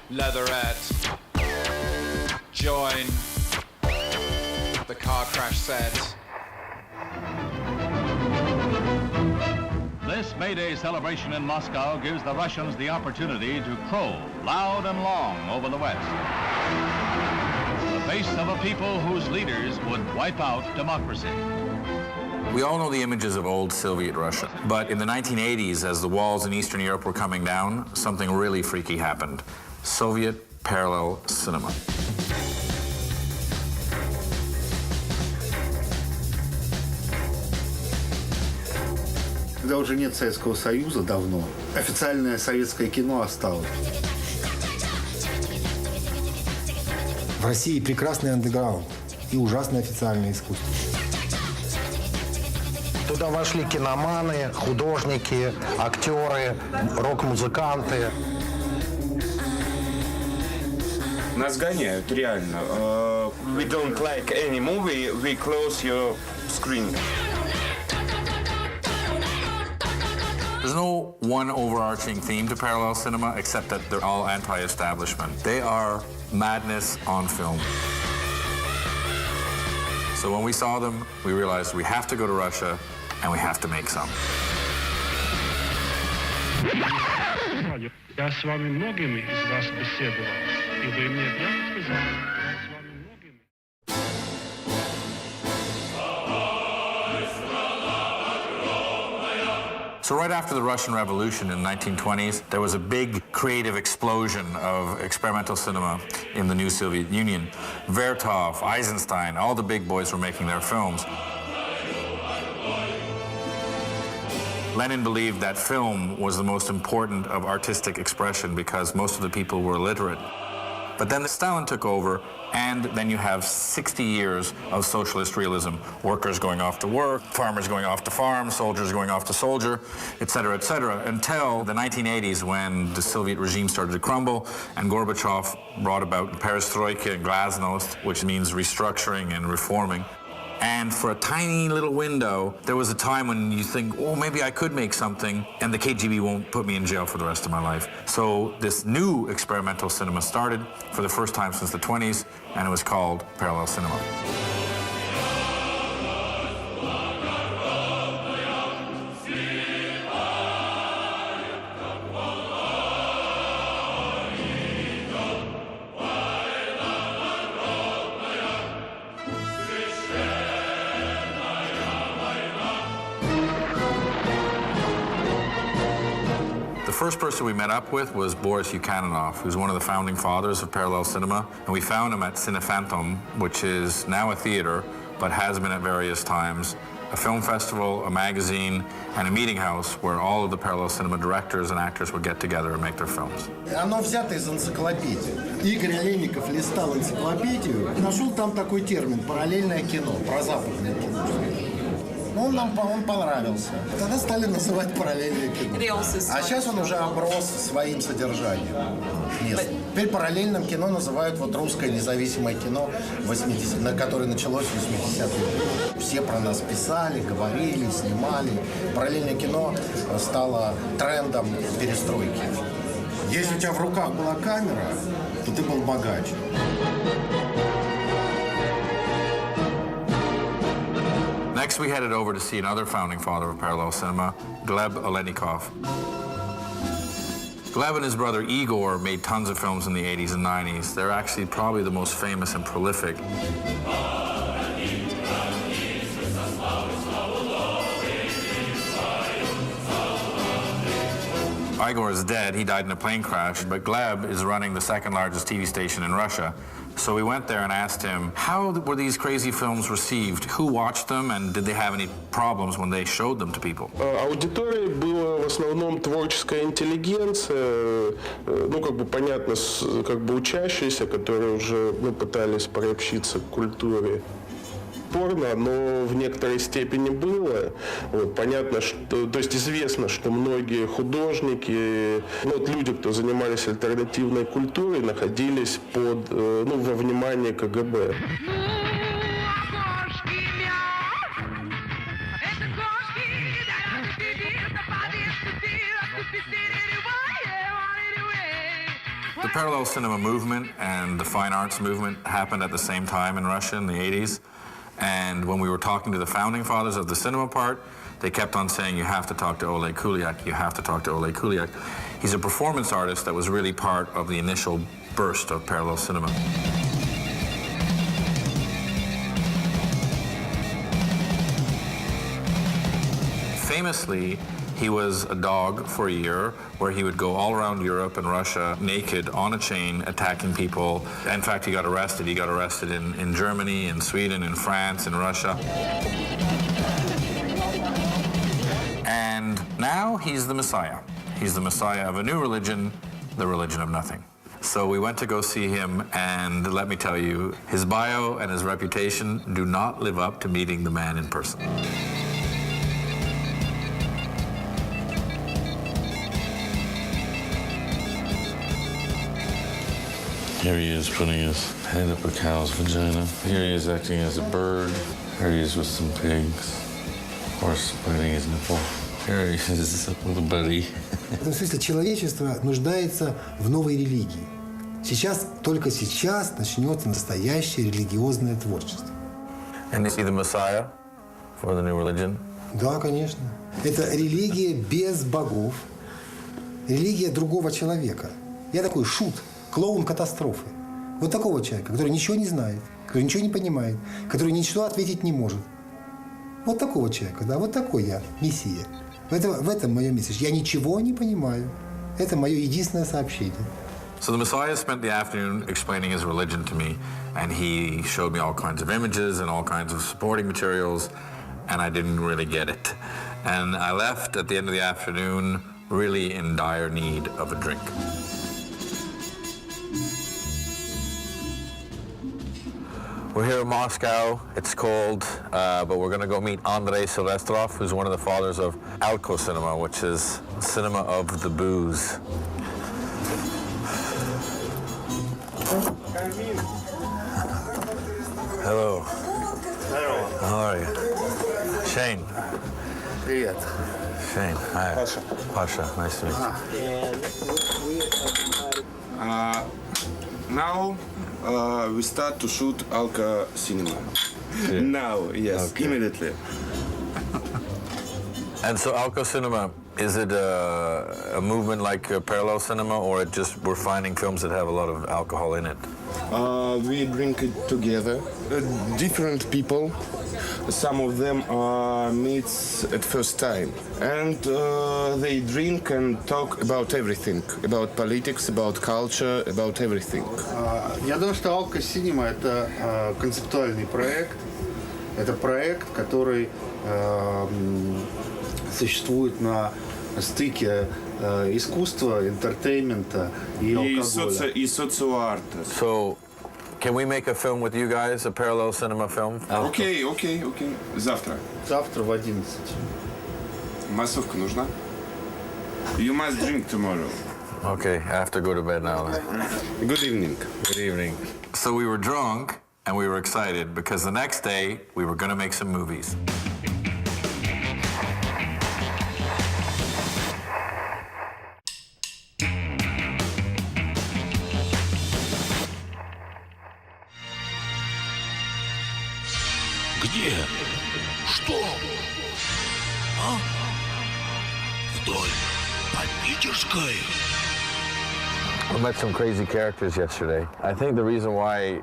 Leatherette. Join the car crash set. This May Day celebration in Moscow gives the Russians the opportunity to crow loud and long over the West. The face of a people whose leaders would wipe out democracy. We all know the images of old Soviet Russia, but in the 1980s, as the walls in Eastern Europe were coming down, something really freaky happened. Soviet parallel cinema. Когда уже нет Советского Союза давно, официальное советское кино осталось. В России прекрасный андеграунд и ужасное официальное искусство. Туда вошли киноманы, художники, актеры, рок-музыканты. Нас гоняют, реально. We don't like any movie, we close your screen. There's no one overarching theme to parallel cinema except that they're all anti-establishment. They are madness on film. So when we saw them, we realized we have to go to Russia and we have to make some. Я с вами многими из вас беседовал, и вы мне прямо сказали, я с вами многими. So right after the Russian Revolution in the 1920s, there was a big creative explosion of experimental cinema in the new Soviet Union. Vertov, Eisenstein, all the big boys were making their films. Lenin believed that film was the most important of artistic expression because most of the people were illiterate. But then Stalin took over, and then you have 60 years of socialist realism. Workers going off to work, farmers going off to farm, soldiers going off to soldier, et cetera, until the 1980s when the Soviet regime started to crumble and Gorbachev brought about perestroika and glasnost, which means restructuring and reforming. And for a tiny little window, there was a time when you think, oh, maybe I could make something, and the KGB won't put me in jail for the rest of my life. So this new experimental cinema started for the first time since the 20s, and it was called parallel cinema. The first person we met up with was Boris Yukhananov, who's one of the founding fathers of parallel cinema. And we found him at Cinephantom, which is now a theater, but has been at various times, a film festival, a magazine, and a meeting house where all of the parallel cinema directors and actors would get together and make their films. Оно взято из энциклопедии. Игорь Олейников листал энциклопедию и нашел там такой термин «параллельное кино», про западное кино. Он понравился. Тогда стали называть параллельное кино. А сейчас он уже оброс своим содержанием. Теперь параллельным кино называют вот русское независимое кино, которое началось в 80-е. Все про нас писали, говорили, снимали. Параллельное кино стало трендом перестройки. Если у тебя в руках была камера, то ты был богач. Next, we headed over to see another founding father of parallel cinema, Gleb Olenikov. Gleb and his brother Igor made tons of films in the 80s and 90s. They're actually probably the most famous and prolific. Igor is dead. He died in a plane crash, but Gleb is running the second largest TV station in Russia. So we went there and asked him, how were these crazy films received? Who watched them, and did they have any problems when they showed them to people? Аудиторией была в основном творческая интеллигенция, ну, как бы понятно, как бы учащиеся, которые уже пытались приобщиться к культуре. Порно, но в некоторой степени было. Вот, понятно, что, то есть известно, что многие художники, ну, вот люди, кто занимались альтернативной культурой, находились под, ну, во внимании КГБ. The parallel cinema movement and the fine arts movement happened at the same time in Russia in the 80s. And when we were talking to the founding fathers of the cinema part, they kept on saying, you have to talk to Oleg Kuliak, you have to talk to Oleg Kuliak. He's a performance artist that was really part of the initial burst of parallel cinema. Famously, he was a dog for a year where he would go all around Europe and Russia naked on a chain attacking people. In fact, he got arrested. He got arrested in Germany, in Sweden, in France, in Russia. And now he's the Messiah. He's the Messiah of a new religion, the religion of nothing. So we went to go see him, and let me tell you, his bio and his reputation do not live up to meeting the man in person. Here he is putting his head up a cow's vagina. Here he is acting as a bird. Here he is with some pigs. Horse biting his nipple. Here he is with a buddy. В этом смысле человечество нуждается в новой религии. Только сейчас начнется настоящее религиозное творчество. And is he the Messiah for the new religion? Да, конечно. Это религия без богов, религия другого человека. Я такой шут, клоун катастрофы. Вот такого человека, который ничего не знает, который ничего не понимает, который ничего ответить не может. Вот такого человека, да, вот такой я, мессия. В этом мое месседж. Я ничего не понимаю. Это мое единственное сообщение. So the Messiah spent the afternoon explaining his religion to me, and he showed me all kinds of images and all kinds of supporting materials, and I didn't really get it. And I left at the end of the afternoon really in dire need of a drink. We're here in Moscow. It's cold, but we're going to go meet Andrei Silvestrov, who's one of the fathers of Alko cinema, which is cinema of the booze. Hello. Hello. How are you? Shane. Привет. Shane. Hi. Pasha. Pasha. Nice to meet you. Now we start to shoot Alka cinema. Yeah. Now, yes, Okay. immediately. And so Alko cinema, is it a movement like parallel cinema, or it just we're finding films that have a lot of alcohol in it? We drink it together. Different people. Some of them meet at first time, and they drink and talk about everything, about politics, about culture, about everything. Я думаю, что Alka Cinema – это концептуальный проект. Это проект, который существует на стыке искусства, интертеймента и алкоголя. И социоарта. So, can we make a film with you guys, a parallel cinema film? Окей. Завтра. Завтра в 11. Массовка нужна? You must drink tomorrow. Okay, I have to go to bed now. Good evening. Good evening. So we were drunk and we were excited because the next day we were going to make some movies. Где? Что? А? Вдоль по Питерской. We met some crazy characters yesterday. I think the reason why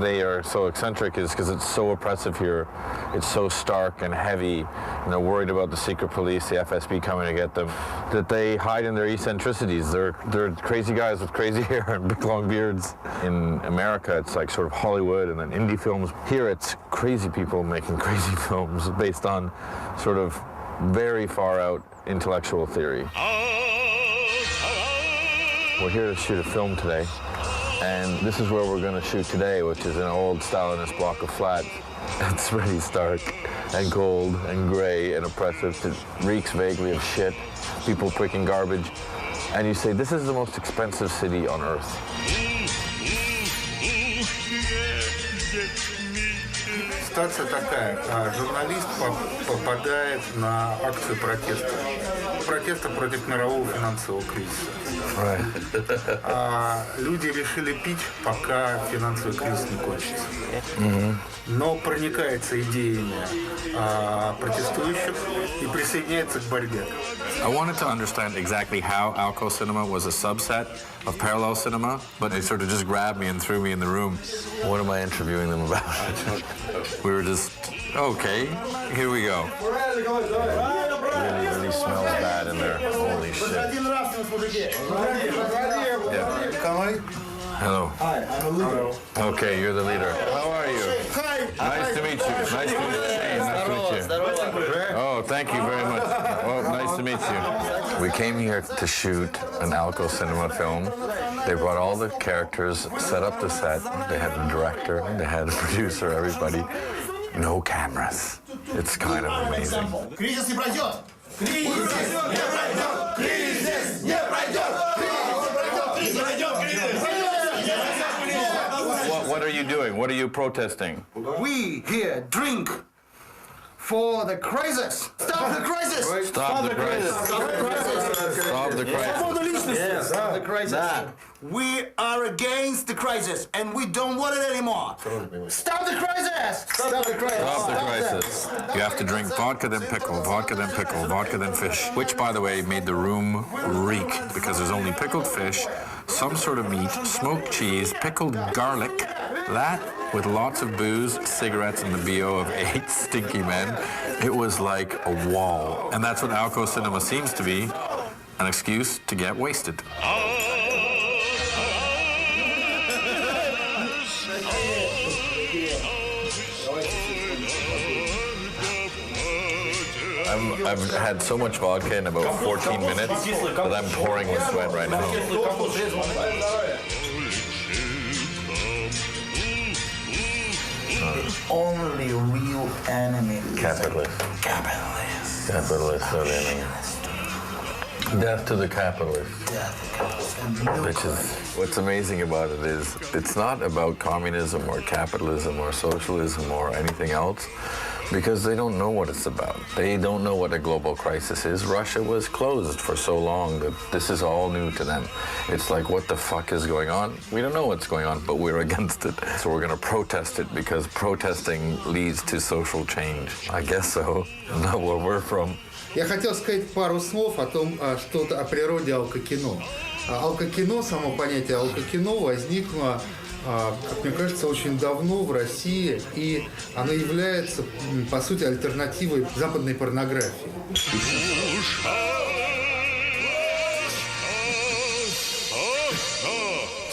they are so eccentric is because it's so oppressive here. It's so stark and heavy, and they're worried about the secret police, the FSB coming to get them, that they hide in their eccentricities. They're crazy guys with crazy hair and big long beards. In America, it's like sort of Hollywood and then indie films. Here, it's crazy people making crazy films based on sort of very far out intellectual theory. We're here to shoot a film today, and this is where we're going to shoot today, which is an old Stalinist block of flats. It's pretty stark and cold and gray and oppressive. It reeks vaguely of shit, people picking garbage. And you say, this is the most expensive city on earth. Ситуация такая. Журналист попадает на акцию протеста. Протеста против мирового финансового кризиса. Люди решили пить, пока финансовый кризис не кончится. Но проникается идеями протестующих и присоединяется к борьбе. I wanted to understand exactly how Alco Cinema was a subset of parallel cinema, but they sort of just grabbed me and threw me in the room. What am I interviewing them about? We were just, okay, here we go. Really smells bad in there. Holy shit. Yeah. Hello. Hi, I'm a leader. Okay, you're the leader. How are you? Hi. Nice to meet you. Nice to meet you. Hey, nice to meet you. Oh, thank you very much. Well, nice to meet you. We came here to shoot an Alco Cinema film. They brought all the characters, set up the set. They had a director, they had a producer, everybody. No cameras. It's kind of amazing. Кризис не пройдет! Кризис не пройдет! Кризис не пройдет! Кризис не пройдет! What are you doing? What are you protesting? We here drink for the crisis. Stop the crisis. Stop the crisis. Stop the crisis. Stop the crisis. Stop the crisis. We are against the crisis and we don't want it anymore. Stop the crisis. Stop the crisis. Stop the crisis. You have to drink vodka, then pickle, vodka, then pickle, vodka, then fish. Which, by the way, made the room reek because there's only pickled fish, some sort of meat, smoked cheese, pickled garlic, that with lots of booze, cigarettes, and the BO of 8 stinky men. It was like a wall. And that's what Alco Cinema seems to be, an excuse to get wasted. I've had so much vodka in about 14 minutes that I'm pouring with sweat right now. Only real enemy. Capitalist. Capitalist are the enemy. Death to the capitalist. Which is, what's amazing about it is, it's not about communism or capitalism or socialism or anything else, because they don't know what it's about. They don't know what a global crisis is. Russia was closed for so long that this is all new to them. It's like, what the fuck is going on? We don't know what's going on, but we're against it. So we're going to protest it because protesting leads to social change. I guess so. Not where we're from. Я хотел сказать пару слов о том, что-то о природе алкокино. Алкокино, само понятие алкокино возникло, как мне кажется, очень давно в России, и оно является, по сути, альтернативой западной порнографии.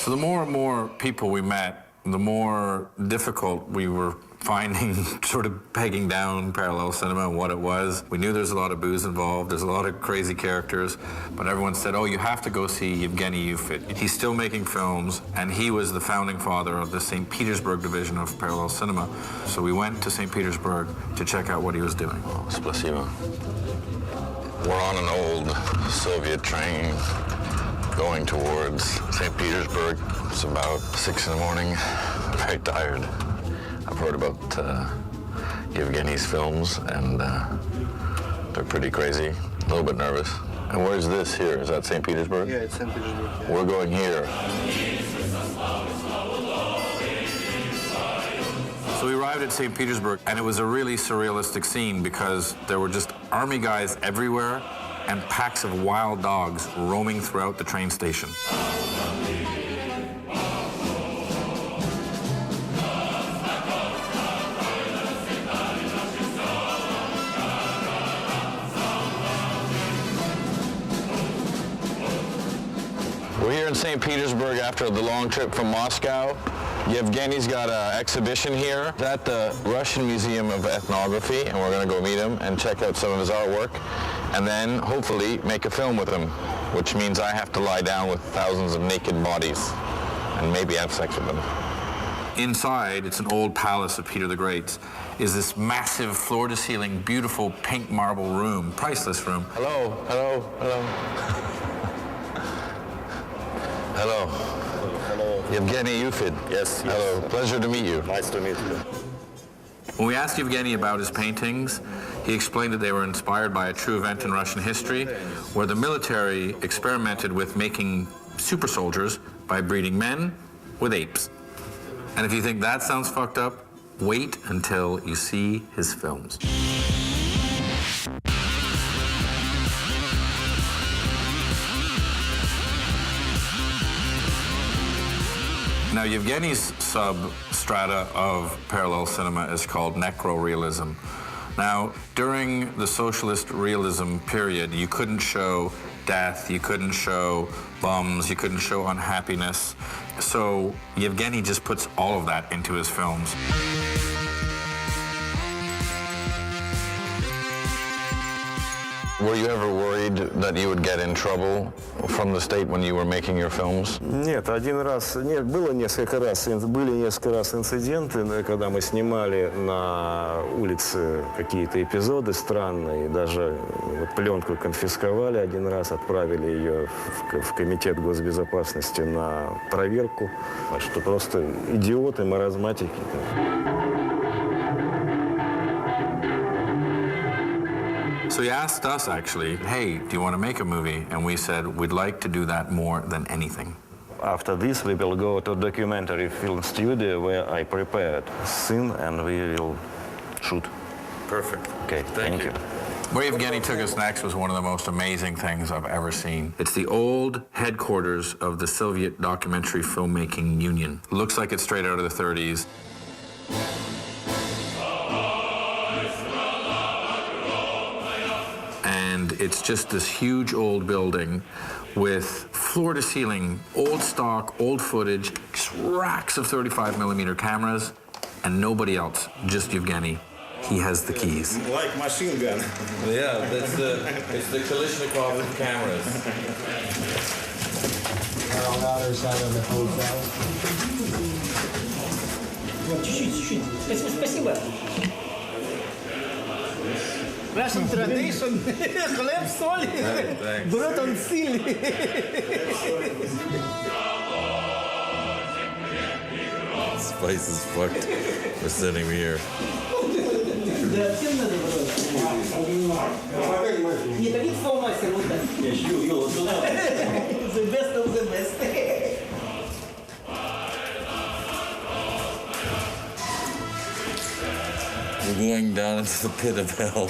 So the more and more people we met, the more difficult we were finding, sort of pegging down parallel cinema and what it was. We knew there's a lot of booze involved, there's a lot of crazy characters, but everyone said, oh, you have to go see Yevgeny Ufit. He's still making films, and he was the founding father of the St. Petersburg division of parallel cinema. So we went to St. Petersburg to check out what he was doing. Oh, spasibo. We're on an old Soviet train going towards St. Petersburg. It's about 6 in the morning, very tired. I've heard about Yevgeny's films, and they're pretty crazy, a little bit nervous. And where's this here? Is that St. Petersburg? Yeah, it's St. Petersburg. Yeah. We're going here. So we arrived at St. Petersburg, and it was a really surrealistic scene because there were just army guys everywhere and packs of wild dogs roaming throughout the train station. We're here in St. Petersburg after the long trip from Moscow. Yevgeny's got an exhibition here at the Russian Museum of Ethnography, and we're going to go meet him and check out some of his artwork, and then hopefully make a film with him, which means I have to lie down with thousands of naked bodies and maybe have sex with them. Inside, it's an old palace of Peter the Great's, is this massive floor-to-ceiling, beautiful pink marble room, priceless room. Hello, hello, hello. Hello. Hello. Yevgeny Ufit. Yes. Hello. Pleasure to meet you. Nice to meet you. When we asked Yevgeny about his paintings, he explained that they were inspired by a true event in Russian history, where the military experimented with making super soldiers by breeding men with apes. And if you think that sounds fucked up, wait until you see his films. Now, Yevgeny's substrata of parallel cinema is called necrorealism. Now, during the socialist realism period, you couldn't show death, you couldn't show bums, you couldn't show unhappiness. So Yevgeny just puts all of that into his films. Were you ever worried that you would get in trouble from the state when you were making your films? Нет, были несколько раз инциденты, когда мы снимали на улице какие-то эпизоды странные, даже пленку конфисковали один раз, отправили ее в комитет госбезопасности на проверку, что просто идиоты, маразматики. So he asked us, actually, hey, do you want to make a movie? And we said, we'd like to do that more than anything. After this, we will go to a documentary film studio where I prepared scene and we will shoot. Perfect. Okay, thank you. Where Yevgeny took us next was one of the most amazing things I've ever seen. It's the old headquarters of the Soviet Documentary Filmmaking Union. Looks like it's straight out of the 30s. And it's just this huge old building with floor-to-ceiling, old stock, old footage, just racks of 35mm cameras, and nobody else, just Yevgeny. He has the keys. Like machine gun. Yeah, it's the Kalashnikov of cameras. On the other side of the hotel. Чуть-чуть. Спасибо. Russian tradition. Хлеб, соль. Брат, он сильный. Spice is fucked for sitting here. Да, всем надо брать. Нет, а ведь мастер вот так. The best of the best. We're going down into the pit of hell.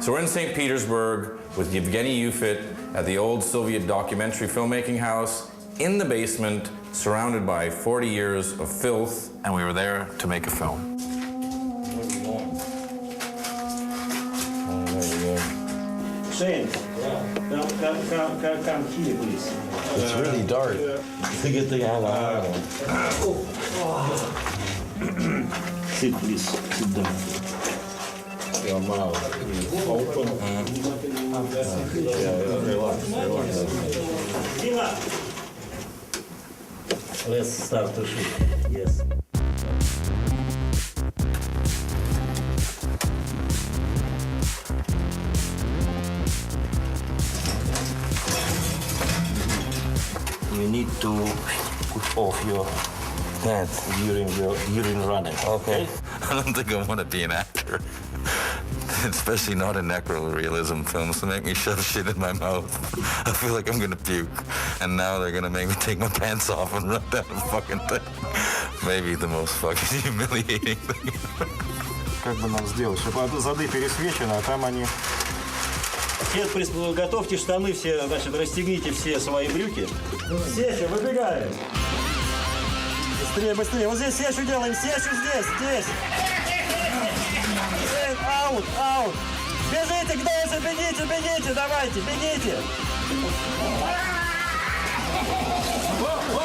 So we're in St. Petersburg with Yevgeny Ufit at the old Soviet documentary filmmaking house in the basement, surrounded by 40 years of filth, and we were there to make a film. Shane, come here, please. It's really dark. Get the hell out. Sit, please. Sit down. Your mouth open. Relax. Dima, let's start to shoot. Yes. You need to put off your pants during running. Okay. I don't think I want to be an actor. Especially not in necrorealism films to make me shove shit in my mouth. I feel like I'm gonna puke. And now they're gonna make me take my pants off and run down the fucking thing. Maybe the most fucking humiliating thing. Как бы нам сделать, чтобы зады пересвечены, а там они... Все, готовьте штаны все, значит, расстегните все свои брюки. Сеша, выбегаем. Быстрее, быстрее. Вот здесь Сешу делаем, Сешу здесь. Аут. Бежите к дальше, бегите, давайте, бегите.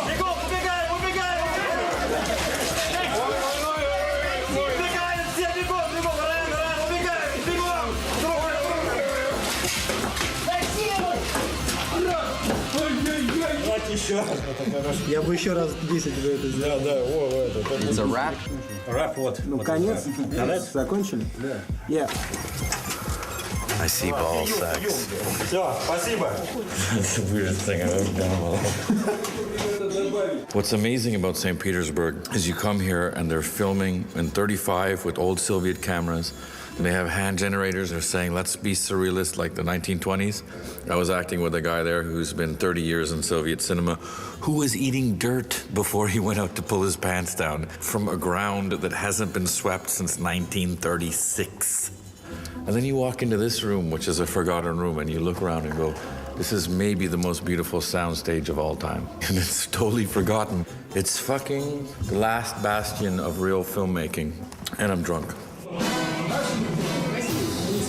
Бегом, убегаем. Убегаем все, бегом, рано, убегаем, бегом. Я бы еще раз 10 бы это сделал. Да, вот это. It's a wrap. Рэп, вот. Ну, конец? Конец? Закончили? Да. Я. I see ball sacks. Все, спасибо. That's the weirdest thing I've ever done in my life. What's amazing about St. Petersburg is you come here and they're filming in 35 with old Soviet cameras. And they have hand generators. They're saying, let's be surrealist like the 1920s. I was acting with a guy there who's been 30 years in Soviet cinema, who was eating dirt before he went out to pull his pants down from a ground that hasn't been swept since 1936. And then you walk into this room, which is a forgotten room, and you look around and go, this is maybe the most beautiful soundstage of all time. And it's totally forgotten. It's fucking the last bastion of real filmmaking. And I'm drunk.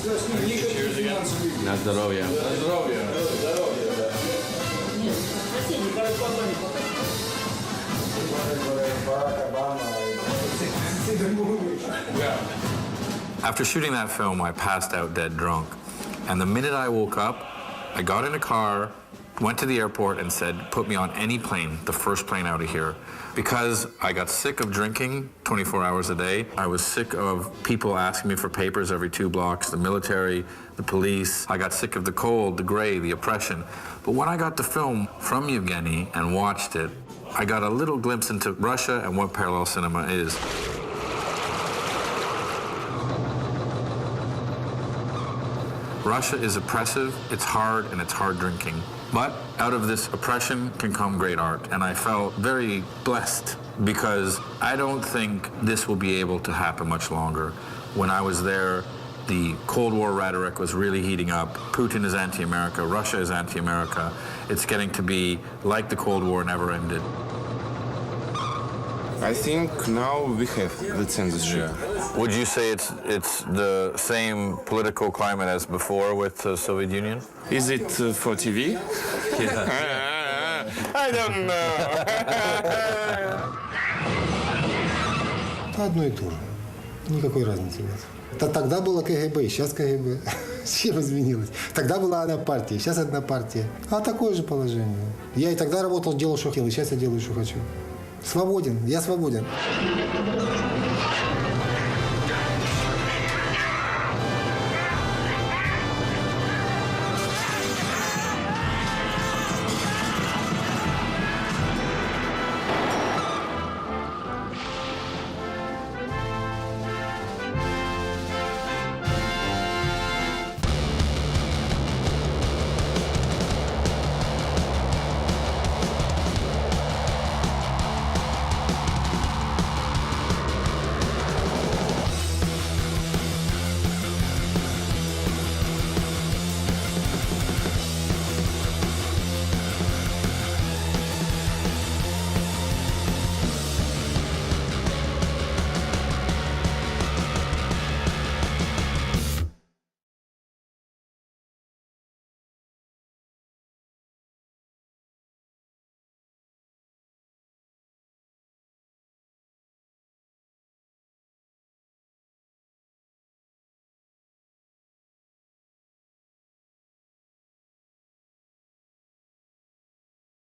Cheers again. Na zdrowie. Na zdrowie. After shooting that film, I passed out dead drunk. And the minute I woke up, I got in a car, went to the airport and said, put me on any plane, the first plane out of here. Because I got sick of drinking 24 hours a day. I was sick of people asking me for papers every 2 blocks, the military, the police. I got sick of the cold, the gray, the oppression. But when I got the film from Yevgeny and watched it, I got a little glimpse into Russia and what parallel cinema is. Russia is oppressive, it's hard, and it's hard drinking. But out of this oppression can come great art. And I felt very blessed because I don't think this will be able to happen much longer. When I was there, the Cold War rhetoric was really heating up. Putin is anti-America, Russia is anti-America. It's getting to be like the Cold War never ended. I think now we have the censorship. Would you say it's the same political climate as before with the Soviet Union? Is it for TV? I don't know. Одно и то же. Никакой разницы нет. Тогда было КГБ, сейчас КГБ. Чем изменилось? Тогда была одна партия, сейчас одна партия. А такое же положение. Я и тогда работал, делал, что хотел, и сейчас я делаю, что хочу. Свободен, я свободен.